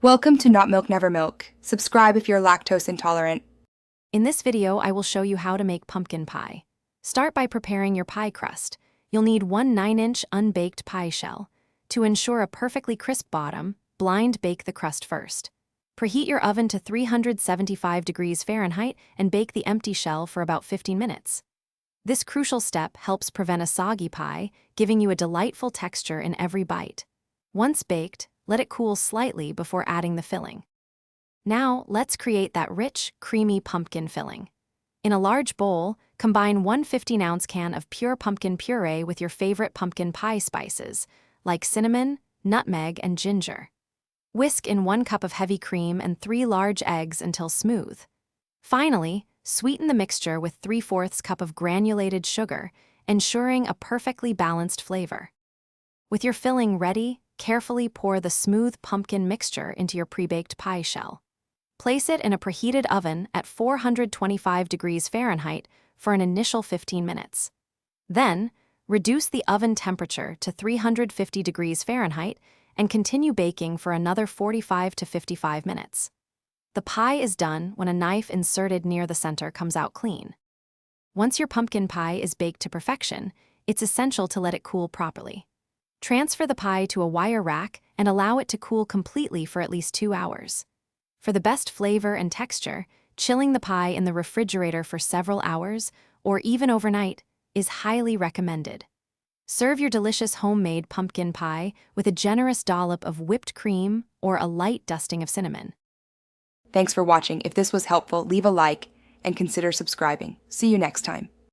Welcome to Not Milk Never Milk. Subscribe if you're lactose intolerant. In this video, I will show you how to make pumpkin pie. Start by preparing your pie crust. You'll need one 9-inch unbaked pie shell. To ensure a perfectly crisp bottom, blind bake the crust first. Preheat your oven to 375 degrees Fahrenheit and bake the empty shell for about 15 minutes. This crucial step helps prevent a soggy pie, giving you a delightful texture in every bite. Once baked, let it cool slightly before adding the filling. Now, let's create that rich, creamy pumpkin filling. In a large bowl, combine one 15-ounce can of pure pumpkin puree with your favorite pumpkin pie spices, like cinnamon, nutmeg, and ginger. Whisk in 1 cup of heavy cream and 3 large eggs until smooth. Finally, sweeten the mixture with 3/4 cup of granulated sugar, ensuring a perfectly balanced flavor. With your filling ready, carefully pour the smooth pumpkin mixture into your pre-baked pie shell. Place it in a preheated oven at 425 degrees Fahrenheit for an initial 15 minutes. Then, reduce the oven temperature to 350 degrees Fahrenheit and continue baking for another 45 to 55 minutes. The pie is done when a knife inserted near the center comes out clean. Once your pumpkin pie is baked to perfection, it's essential to let it cool properly. Transfer the pie to a wire rack and allow it to cool completely for at least 2 hours. For the best flavor and texture, chilling the pie in the refrigerator for several hours, or even overnight, is highly recommended. Serve your delicious homemade pumpkin pie with a generous dollop of whipped cream or a light dusting of cinnamon. Thanks for watching. If this was helpful, leave a like and consider subscribing. See you next time.